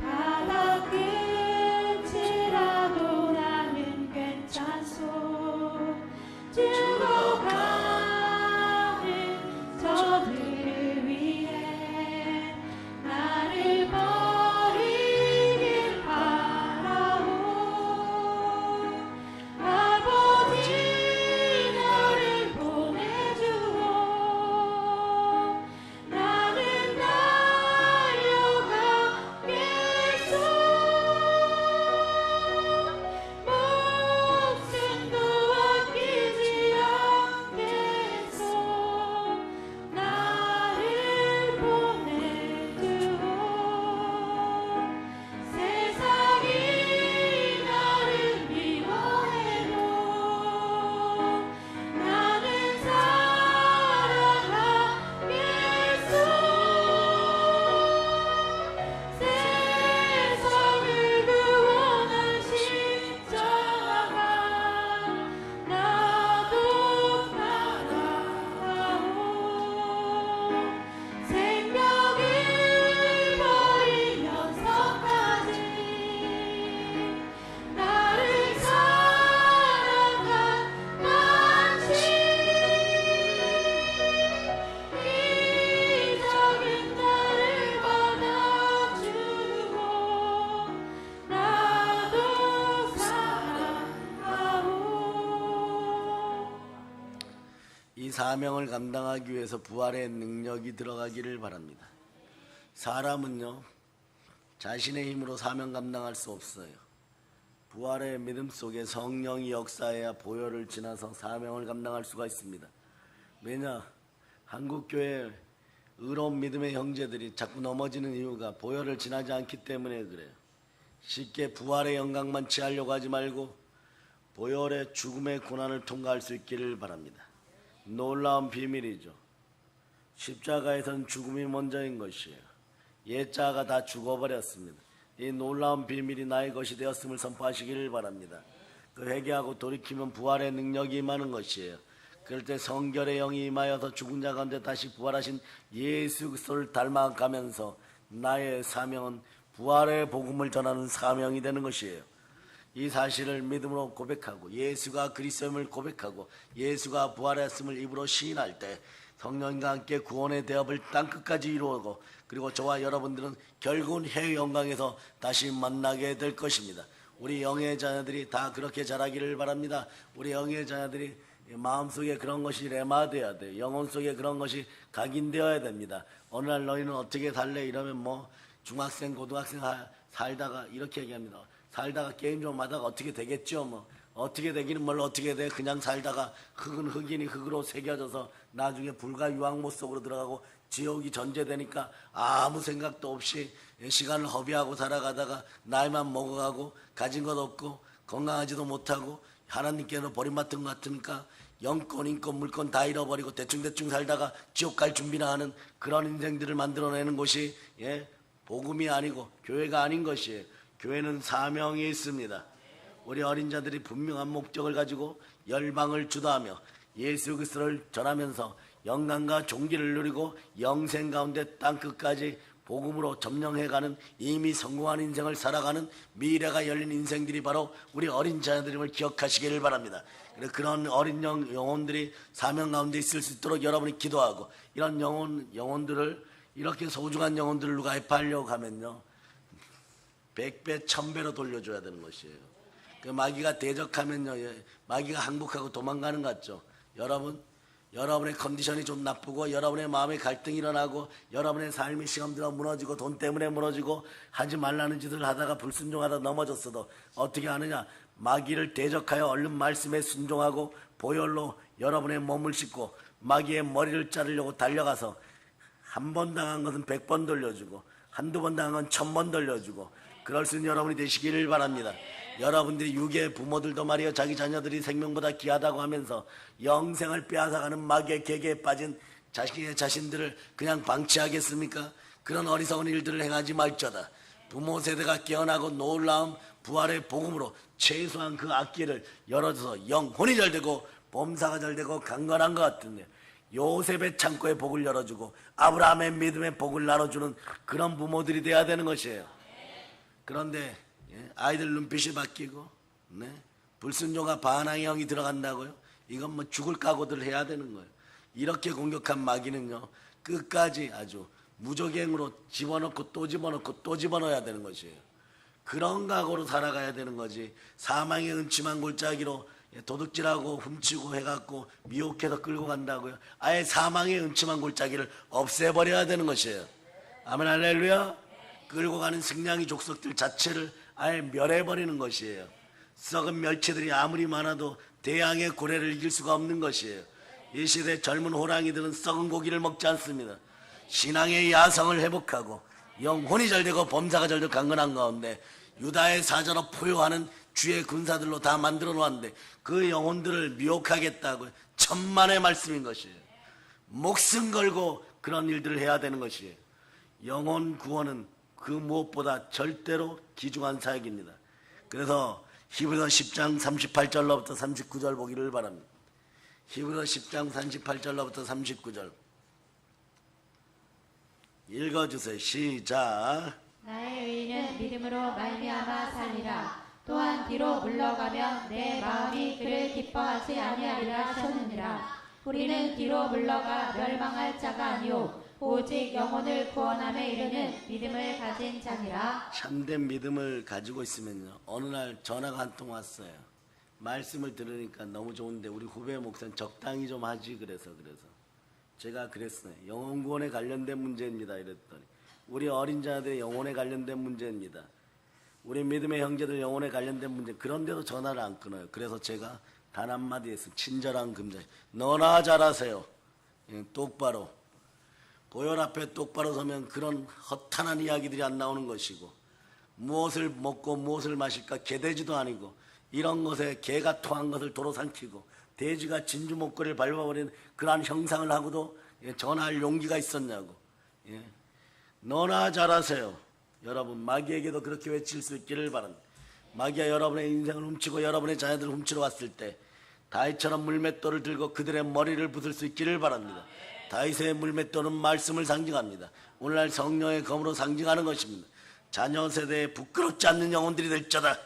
바다 끝이라도 나는 괜찮소 죽어가는 저들을 위해 나를 버리길 바라오 아버지 너를 보내주오 나는 달려가겠소 목숨도 아끼지 않겠소 나를 보내주오 세상이 나를 미워해도 나는 사랑하겠소 세상을 구원한 십자가 나도 따라가오 생명을 버리면서까지 나를 사랑한 당신 이 작은 나를 받아주고 나도 사랑하오 이 사명을 감당하기 위해서 부활의 능력이 들어가기를 바랍니다. 사람은요, 자신의 힘으로 사명 감당할 수 없어요. 부활의 믿음 속에 성령이 역사해야 보혈을 지나서 사명을 감당할 수가 있습니다. 왜냐? 한국교회 의로운 믿음의 형제들이 자꾸 넘어지는 이유가 보혈을 지나지 않기 때문에 그래요. 쉽게 부활의 영광만 취하려고 하지 말고 보혈의 죽음의 고난을 통과할 수 있기를 바랍니다. 놀라운 비밀이죠. 십자가에선 죽음이 먼저인 것이에요. 옛자가 다 죽어버렸습니다. 이 놀라운 비밀이 나의 것이 되었음을 선포하시기를 바랍니다. 그 회개하고 돌이키면 부활의 능력이 임하는 것이에요. 그럴 때 성결의 영이 임하여서 죽은 자 가운데 다시 부활하신 예수 그리스도를 닮아가면서 나의 사명은 부활의 복음을 전하는 사명이 되는 것이에요. 이 사실을 믿음으로 고백하고 예수가 그리스도임을 고백하고 예수가 부활했음을 입으로 시인할 때 성령과 함께 구원의 대업을 땅끝까지 이루고 그리고 저와 여러분들은 결국은 해의 영광에서 다시 만나게 될 것입니다. 우리 영의 자녀들이 다 그렇게 자라기를 바랍니다. 우리 영의 자녀들이 마음속에 그런 것이 레마되어야 돼요. 영혼 속에 그런 것이 각인되어야 됩니다. 어느 날 너희는 어떻게 살래? 이러면 뭐 중학생 고등학생 살다가 이렇게 얘기합니다. 살다가 게임 좀 하다가 어떻게 되겠죠? 뭐 어떻게 되기는 뭘 어떻게 돼. 그냥 살다가 흙은 흙이니 흙으로 새겨져서 나중에 불과 유황못 속으로 들어가고 지옥이 전제되니까 아무 생각도 없이 시간을 허비하고 살아가다가 나이만 먹어가고 가진 것 없고 건강하지도 못하고 하나님께는 버림받은 것 같으니까 영권, 인권, 물권 다 잃어버리고 대충대충 살다가 지옥 갈 준비나 하는 그런 인생들을 만들어내는 곳이 복음이 아니고 교회가 아닌 것이에요. 교회는 사명이 있습니다. 우리 어린 자들이 분명한 목적을 가지고 열방을 주도하며 예수 그리스도를 전하면서 영광과 존귀를 누리고 영생 가운데 땅끝까지 복음으로 점령해가는 이미 성공한 인생을 살아가는 미래가 열린 인생들이 바로 우리 어린 자녀들임을 기억하시기를 바랍니다. 그런 어린 영혼들이 사명 가운데 있을 수 있도록 여러분이 기도하고 이런 영혼들을 이렇게 소중한 영혼들을 누가 해파하려고 하면요 100배 1000배로 돌려줘야 되는 것이에요. 그 마귀가 대적하면요 마귀가 항복하고 도망가는 것 같죠. 여러분의 컨디션이 좀 나쁘고 여러분의 마음에 갈등이 일어나고 여러분의 삶이 시험들어 무너지고 돈 때문에 무너지고 하지 말라는 짓을 하다가 불순종하다 넘어졌어도 어떻게 하느냐, 마귀를 대적하여 얼른 말씀에 순종하고 보혈로 여러분의 몸을 씻고 마귀의 머리를 자르려고 달려가서 한 번 당한 것은 100번 돌려주고 한두 번 당한 건 1000번 돌려주고 그럴 수 있는 여러분이 되시기를 바랍니다. 여러분들이 유괴 부모들도 말이요 자기 자녀들이 생명보다 귀하다고 하면서 영생을 빼앗아가는 마귀의 계계에 빠진 자신들을 그냥 방치하겠습니까? 그런 어리석은 일들을 행하지 말자다. 부모 세대가 깨어나고 놀라운 부활의 복음으로 최소한 그 앞길을 열어줘서 영혼이 잘되고 범사가 잘되고 강건한 것 같은데 요셉의 창고에 복을 열어주고 아브라함의 믿음의 복을 나눠주는 그런 부모들이 돼야 되는 것이에요. 그런데 아이들 눈빛이 바뀌고 불순종과 반항의 영이 들어간다고요? 이건 뭐 죽을 각오들 해야 되는 거예요. 이렇게 공격한 마귀는요 끝까지 아주 무적행으로 집어넣고 또 집어넣고 또 집어넣어야 되는 것이에요. 그런 각오로 살아가야 되는 거지 사망의 음침한 골짜기로 도둑질하고 훔치고 해갖고 미혹해서 끌고 간다고요? 아예 사망의 음침한 골짜기를 없애버려야 되는 것이에요. 아멘 할렐루야. 끌고 가는 승냥이 족속들 자체를 아예 멸해버리는 것이에요. 썩은 멸치들이 아무리 많아도 대양의 고래를 이길 수가 없는 것이에요. 이 시대 젊은 호랑이들은 썩은 고기를 먹지 않습니다. 신앙의 야성을 회복하고 영혼이 잘되고 범사가 잘되고 강건한 가운데 유다의 사자로 포효하는 주의 군사들로 다 만들어 놓았는데 그 영혼들을 미혹하겠다고 천만의 말씀인 것이에요. 목숨 걸고 그런 일들을 해야 되는 것이에요. 영혼 구원은 그 무엇보다 절대로 귀중한 사역입니다. 그래서 히브리서 10장 38절로부터 39절 보기를 바랍니다. 히브리서 10장 38절로부터 39절 읽어주세요. 시작. 나의 의인은 믿음으로 말미암아 살리라. 또한 뒤로 물러가면 내 마음이 그를 기뻐하지 아니하리라 하셨느니라. 우리는 뒤로 물러가 멸망할 자가 아니오 오직 영혼을 구원함에 이르는 믿음을 가진 자니라. 참된 믿음을 가지고 있으면요 어느 날 전화가 한 통 왔어요. 말씀을 들으니까 너무 좋은데 우리 후배 목사는 적당히 좀 하지 그래서 제가 그랬어요. 영혼 구원에 관련된 문제입니다 이랬더니 우리 어린 자들의 영혼에 관련된 문제입니다. 우리 믿음의 형제들 영혼에 관련된 문제. 그런데도 전화를 안 끊어요. 그래서 제가 단 한마디 했어요. 친절한 금자 너나 잘하세요. 똑바로 보혈 앞에 똑바로 서면 그런 허탄한 이야기들이 안 나오는 것이고 무엇을 먹고 무엇을 마실까 개돼지도 아니고 이런 것에 개가 토한 것을 도로 삼키고 돼지가 진주 목걸이를 밟아버리는 그러한 형상을 하고도 전화할 용기가 있었냐고. 너나 잘하세요. 여러분 마귀에게도 그렇게 외칠 수 있기를 바랍니다. 마귀가 여러분의 인생을 훔치고 여러분의 자녀들을 훔치러 왔을 때 다윗처럼 물맷돌을 들고 그들의 머리를 부술 수 있기를 바랍니다. 다윗의 물맷돌은 말씀을 상징합니다. 오늘날 성령의 검으로 상징하는 것입니다. 자녀 세대에 부끄럽지 않는 영혼들이 될 자다.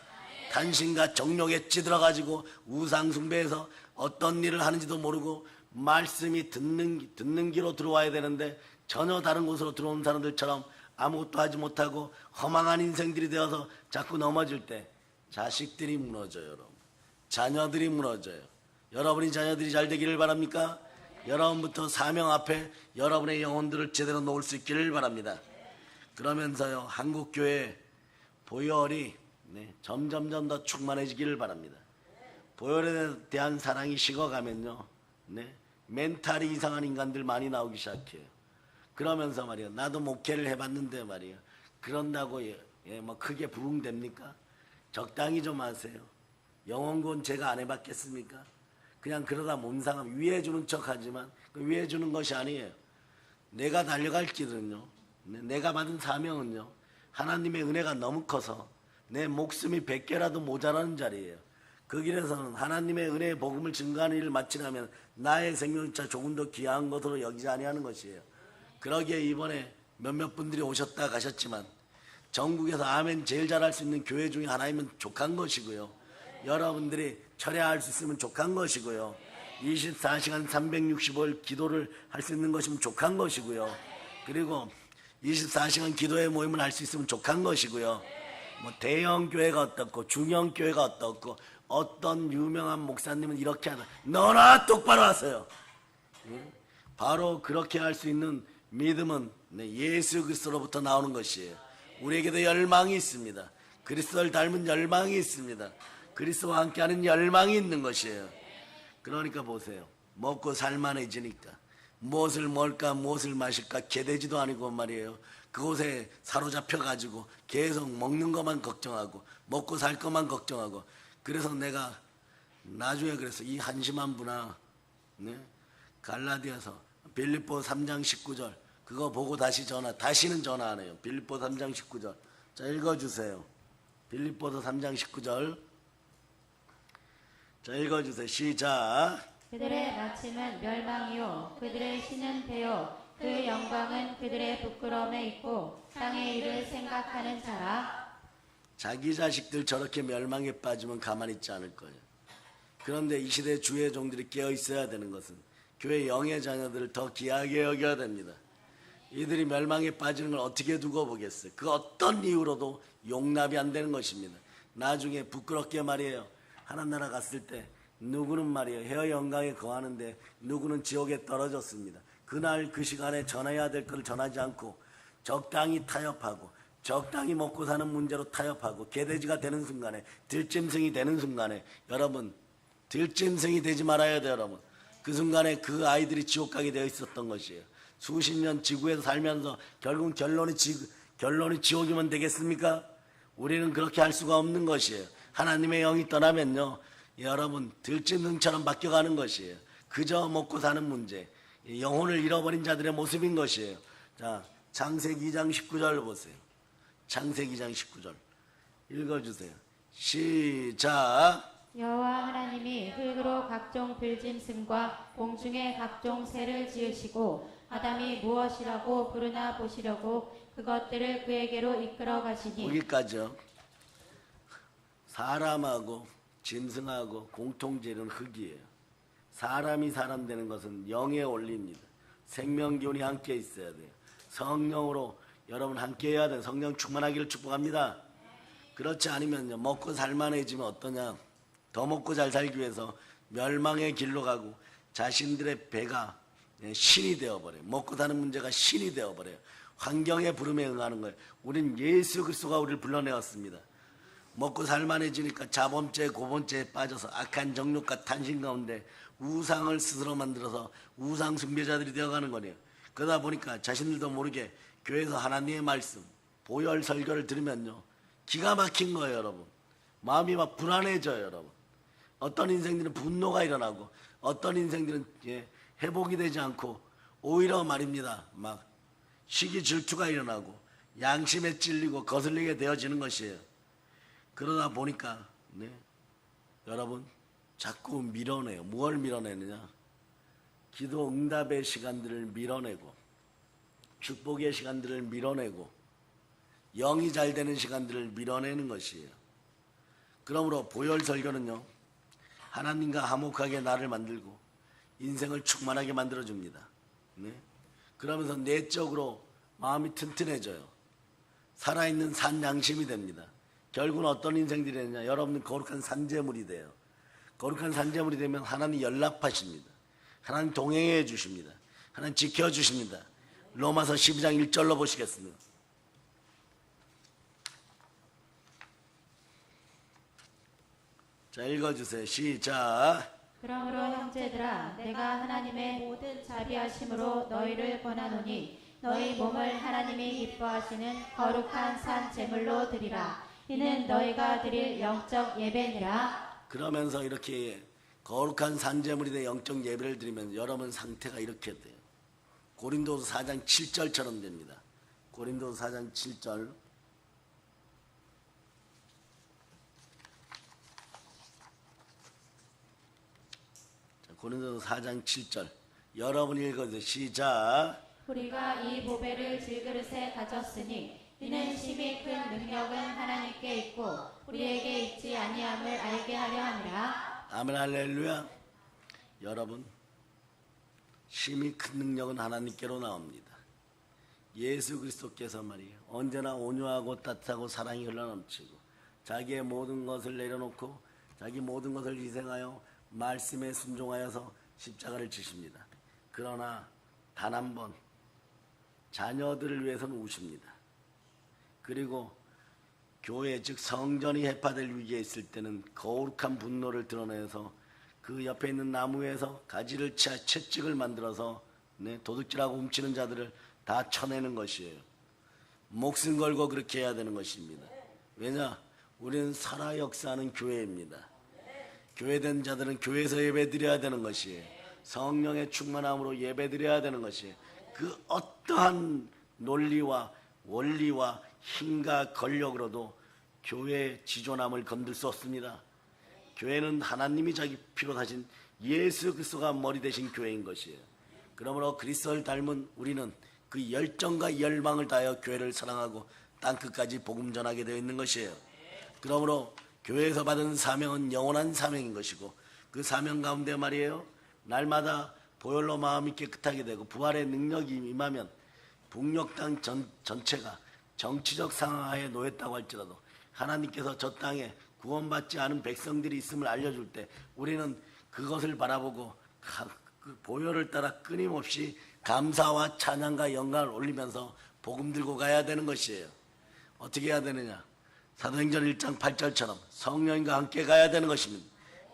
단신과 정욕에 찌들어가지고 우상숭배해서 어떤 일을 하는지도 모르고 말씀이 듣는 귀로 들어와야 되는데 전혀 다른 곳으로 들어온 사람들처럼 아무것도 하지 못하고 허망한 인생들이 되어서 자꾸 넘어질 때 자식들이 무너져요. 여러분 자녀들이 무너져요. 여러분이 자녀들이 잘 되기를 바랍니까? 여러분부터 사명 앞에 여러분의 영혼들을 제대로 놓을 수 있기를 바랍니다. 그러면서요 한국교회 보혈이 점점점 더 충만해지기를 바랍니다. 보혈에 대한 사랑이 식어가면요, 네, 멘탈이 이상한 인간들 많이 나오기 시작해요. 그러면서 말이야, 나도 목회를 해봤는데 말이야, 그런다고 뭐 크게 부흥됩니까? 적당히 좀 하세요. 영혼구원 제가 안 해봤겠습니까? 그냥 그러다 몸상하면 위해주는 척하지만 그 위해주는 것이 아니에요. 내가 달려갈 길은요, 내가 받은 사명은요, 하나님의 은혜가 너무 커서 내 목숨이 100개라도 모자라는 자리예요. 그 길에서는 하나님의 은혜의 복음을 증거하는 일을 마치려면 나의 생명차 조금 더 귀한 것으로 여기지 아니하는 것이에요. 그러기에 이번에 몇몇 분들이 오셨다 가셨지만 전국에서 아멘 제일 잘할 수 있는 교회 중에 하나이면 족한 것이고요. 여러분들이 철회할 수 있으면 족한 것이고요. 24시간 365일 기도를 할 수 있는 것이면 족한 것이고요. 그리고 24시간 기도의 모임을 할 수 있으면 족한 것이고요. 뭐 대형 교회가 어떻고 중형 교회가 어떻고 어떤 유명한 목사님은 이렇게 하다 너나 똑바로 하세요. 바로 그렇게 할 수 있는 믿음은 예수 그리스도로부터 나오는 것이에요. 우리에게도 열망이 있습니다. 그리스도를 닮은 열망이 있습니다. 그리스도와 함께하는 열망이 있는 것이에요. 그러니까 보세요. 먹고 살만해지니까 무엇을 먹을까 무엇을 마실까 개돼지도 아니고 말이에요. 그곳에 사로잡혀가지고 계속 먹는 것만 걱정하고 먹고 살 것만 걱정하고, 그래서 내가 나중에 그래서 이 한심한 분아, 네? 갈라디아서 빌립보 3장 19절 그거 보고 다시는 전화 안 해요. 빌립보 3장 19절 자 읽어주세요. 빌립보서 3장 19절 자 읽어주세요. 시작. 그들의 마침은 멸망이요 그들의 신은 배요 그 영광은 그들의 부끄러움에 있고 땅의 일을 생각하는 자라. 자기 자식들 저렇게 멸망에 빠지면 가만히 있지 않을 거예요. 그런데 이 시대 주의 종들이 깨어 있어야 되는 것은 교회 영의 자녀들을 더 귀하게 여겨야 됩니다. 이들이 멸망에 빠지는 걸 어떻게 두고 보겠어요? 그 어떤 이유로도 용납이 안 되는 것입니다. 나중에 부끄럽게 말이에요. 하나님 나라 갔을 때 누구는 말이에요 헤어 영광에 거하는데 누구는 지옥에 떨어졌습니다. 그날 그 시간에 전해야 될 것을 전하지 않고 적당히 타협하고 적당히 먹고 사는 문제로 타협하고 개돼지가 되는 순간에, 들짐승이 되는 순간에, 여러분 들짐승이 되지 말아야 돼요. 여러분 그 순간에 그 아이들이 지옥 가게 되어 있었던 것이에요. 수십 년 지구에서 살면서 결국 결론이 지옥이면 되겠습니까? 우리는 그렇게 할 수가 없는 것이에요. 하나님의 영이 떠나면요 여러분 들짐승처럼 바뀌어가는 것이에요. 그저 먹고 사는 문제, 영혼을 잃어버린 자들의 모습인 것이에요. 자, 창세기 2장 19절 보세요. 창세기 2장 19절 읽어주세요. 시작. 여호와 하나님이 흙으로 각종 들짐승과 공중의 각종 새를 지으시고 아담이 무엇이라고 부르나 보시려고 그것들을 그에게로 이끌어 가시니. 여기까지요. 사람하고 짐승하고 공통제는 흙이에요. 사람이 사람 되는 것은 영의 원리입니다. 생명 기운이 함께 있어야 돼요. 성령으로 여러분 함께 해야 돼요. 성령 충만하기를 축복합니다. 그렇지 않으면요 먹고 살만해지면 어떠냐, 더 먹고 잘 살기 위해서 멸망의 길로 가고 자신들의 배가 신이 되어버려요. 먹고 사는 문제가 신이 되어버려요. 환경의 부름에 응하는 거예요. 우린 예수 그리스도가 우리를 불러내었습니다. 먹고 살만해지니까 자범죄 고범죄에 빠져서 악한 정욕과 탄신 가운데 우상을 스스로 만들어서 우상 숭배자들이 되어가는 거네요. 그러다 보니까 자신들도 모르게 교회에서 하나님의 말씀 보혈 설교를 들으면요 기가 막힌 거예요. 여러분 마음이 막 불안해져요. 여러분 어떤 인생들은 분노가 일어나고 어떤 인생들은 회복이 되지 않고 오히려 말입니다 막 시기 질투가 일어나고 양심에 찔리고 거슬리게 되어지는 것이에요. 그러다 보니까 여러분 자꾸 밀어내요. 무엇을 밀어내느냐, 기도 응답의 시간들을 밀어내고 축복의 시간들을 밀어내고 영이 잘 되는 시간들을 밀어내는 것이에요. 그러므로 보혈 설교는요 하나님과 화목하게 나를 만들고 인생을 충만하게 만들어줍니다. 그러면서 내적으로 마음이 튼튼해져요. 살아있는 산 양심이 됩니다. 결국은 어떤 인생들이 되느냐, 여러분은 거룩한 산재물이 돼요. 거룩한 산재물이 되면 하나님 연락하십니다. 하나님 동행해 주십니다. 하나님 지켜주십니다. 로마서 12장 1절로 보시겠습니다. 자, 읽어주세요. 시작. 그러므로 형제들아 내가 하나님의 모든 자비하심으로 너희를 권하노니 너희 몸을 하나님이 기뻐하시는 거룩한 산 제물로 드리라. 이는 너희가 드릴 영적 예배니라. 그러면서 이렇게 거룩한 산제물이 돼 영적 예배를 드리면 여러분 상태가 이렇게 돼요. 고린도서 4장 7절처럼 됩니다. 고린도서 4장 7절. 고린도서 4장 7절. 여러분이 읽어주세요. 시작. 우리가 이 보배를 질그릇에 가졌으니 이는 심히 큰 능력은 하나님께 있고 우리에게 있지 아니함을 알게 하려 함이라. 아멘 할렐루야. 여러분 심히 큰 능력은 하나님께로 나옵니다. 예수 그리스도께서 말이에요. 언제나 온유하고 따뜻하고 사랑이 흘러넘치고 자기의 모든 것을 내려놓고 자기 모든 것을 희생하여 말씀에 순종하여서 십자가를 지십니다. 그러나 단 한 번 자녀들을 위해서는 우십니다. 그리고 교회 즉 성전이 해파될 위기에 있을 때는 거룩한 분노를 드러내서 그 옆에 있는 나무에서 가지를 채찍을 만들어서 도둑질하고 훔치는 자들을 다 쳐내는 것이에요. 목숨 걸고 그렇게 해야 되는 것입니다. 왜냐? 우리는 살아 역사하는 교회입니다. 교회된 자들은 교회에서 예배드려야 되는 것이에요. 성령의 충만함으로 예배드려야 되는 것이에요. 그 어떠한 논리와 원리와 힘과 권력으로도 교회의 지존함을 건들 수 없습니다. 교회는 하나님이 자기 피로 사신 예수 그리스도가 머리 되신 교회인 것이에요. 그러므로 그리스도를 닮은 우리는 그 열정과 열망을 다하여 교회를 사랑하고 땅끝까지 복음 전하게 되어 있는 것이에요. 그러므로 교회에서 받은 사명은 영원한 사명인 것이고 그 사명 가운데 말이에요. 날마다 보혈로 마음이 깨끗하게 되고 부활의 능력이 임하면 북녘 땅 전체가 정치적 상하에 놓였다고 할지라도 하나님께서 저 땅에 구원받지 않은 백성들이 있음을 알려줄 때 우리는 그것을 바라보고 그 보혈을 따라 끊임없이 감사와 찬양과 영광을 올리면서 복음 들고 가야 되는 것이에요. 어떻게 해야 되느냐? 사도행전 1장 8절처럼 성령과 함께 가야 되는 것입니다.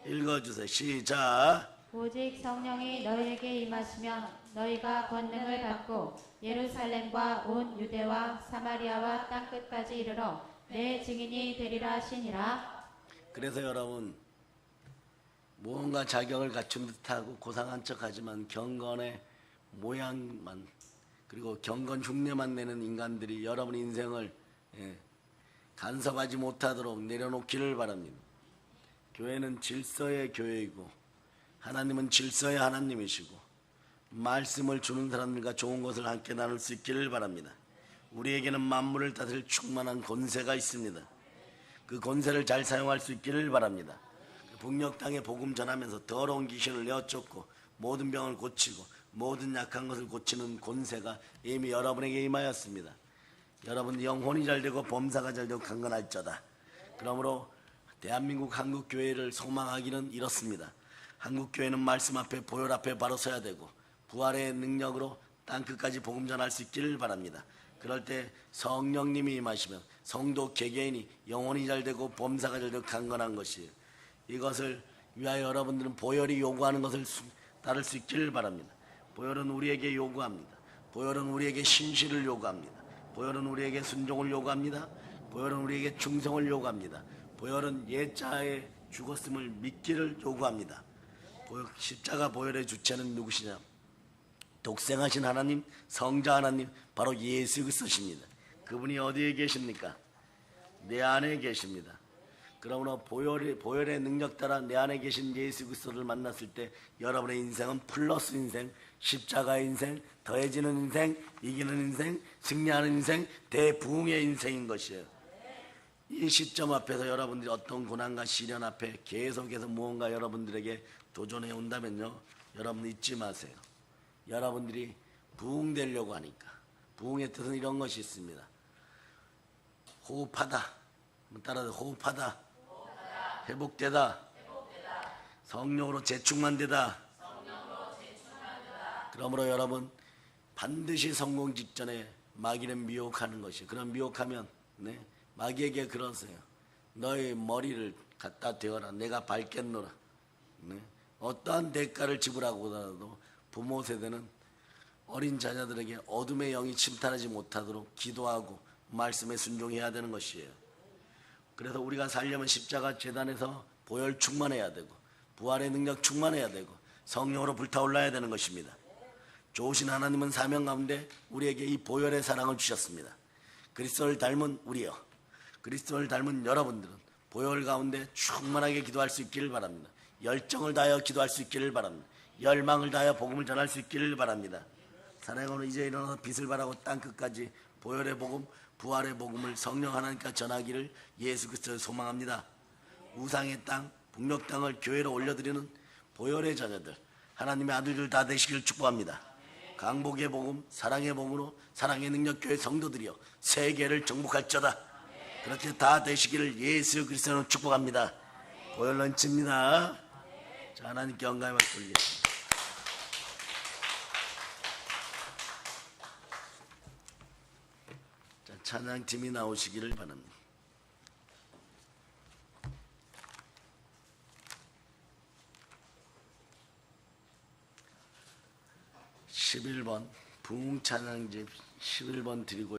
읽어주세요. 시작. 오직 성령이 너희에게 임하시면 너희가 권능을 받고 예루살렘과 온 유대와 사마리아와 땅끝까지 이르러 내 증인이 되리라 하시니라. 그래서 여러분 무언가 자격을 갖춘 듯하고 고상한 척하지만 경건의 모양만 그리고 경건 흉내만 내는 인간들이 여러분 인생을 간섭하지 못하도록 내려놓기를 바랍니다. 교회는 질서의 교회이고 하나님은 질서의 하나님이시고 말씀을 주는 사람들과 좋은 것을 함께 나눌 수 있기를 바랍니다. 우리에게는 만물을 다스릴 충만한 권세가 있습니다. 그 권세를 잘 사용할 수 있기를 바랍니다. 북녘 땅에 복음 전하면서 더러운 귀신을 내어쫓고 모든 병을 고치고 모든 약한 것을 고치는 권세가 이미 여러분에게 임하였습니다. 여러분 영혼이 잘되고 범사가 잘되고 강건할저다. 그러므로 대한민국 한국교회를 소망하기는 이렇습니다. 한국교회는 말씀 앞에 보혈 앞에 바로 서야 되고 부활의 능력으로 땅끝까지 복음 전할 수 있기를 바랍니다. 그럴 때 성령님이 임하시면 성도 개개인이 영혼이 잘되고 범사가 잘되고 강건한 것이에요. 이것을 위하여 여러분들은 보혈이 요구하는 것을 따를 수 있기를 바랍니다. 보혈은 우리에게 요구합니다. 보혈은 우리에게 신실을 요구합니다. 보혈은 우리에게 순종을 요구합니다. 보혈은 우리에게 충성을 요구합니다. 보혈은 옛자에 죽었음을 믿기를 요구합니다. 십자가 보혈의 주체는 누구시냐? 독생하신 하나님, 성자 하나님, 바로 예수 그리스도십니다. 그분이 어디에 계십니까? 내 안에 계십니다. 그러므로 보혈의 능력 따라 내 안에 계신 예수 그리스도를 만났을 때 여러분의 인생은 플러스 인생, 십자가의 인생, 더해지는 인생, 이기는 인생, 승리하는 인생, 대부흥의 인생인 것이에요. 이 시점 앞에서 여러분들이 어떤 고난과 시련 앞에 계속해서 무언가 여러분들에게 도전해 온다면요, 여러분 잊지 마세요. 여러분들이 부흥되려고 하니까 부흥의 뜻은 이런 것이 있습니다. 호흡하다, 따라서 호흡하다, 회복되다, 성령으로 재충만되다. 그러므로 여러분 반드시 성공 직전에 마귀는 미혹하는 것이에요. 그럼 미혹하면 마귀에게 그러세요. 너의 머리를 갖다 대어라. 내가 밟겠노라. 네? 어떠한 대가를 지불하고라도 부모 세대는 어린 자녀들에게 어둠의 영이 침탈하지 못하도록 기도하고 말씀에 순종해야 되는 것이에요. 그래서 우리가 살려면 십자가 재단에서 보혈 충만해야 되고 부활의 능력 충만해야 되고 성령으로 불타올라야 되는 것입니다. 좋으신 하나님은 사명 가운데 우리에게 이 보혈의 사랑을 주셨습니다. 그리스도를 닮은 우리요, 그리스도를 닮은 여러분들은 보혈 가운데 충만하게 기도할 수 있기를 바랍니다. 열정을 다하여 기도할 수 있기를 바랍니다. 열망을 다하여 복음을 전할 수 있기를 바랍니다. 사랑하는 이제 일어나서 빛을 발하고 땅끝까지 보혈의 복음, 부활의 복음을 성령 하나님께 전하기를 예수 그리스도를 소망합니다. 우상의 땅, 북녘 땅을 교회로 올려드리는 보혈의 자녀들, 하나님의 아들들 다 되시기를 축복합니다. 강복의 복음, 사랑의 복음으로 사랑의 능력 교회 성도들이여 세계를 정복할지어다. 그렇게 다 되시기를 예수 그리스도로 축복합니다. 보혈 넘칩니다. 자, 하나님께 영광의 박수 올리겠습니다. 자, 찬양팀이 나오시기를 바랍니다. 11번 부흥찬양집 11번 드리고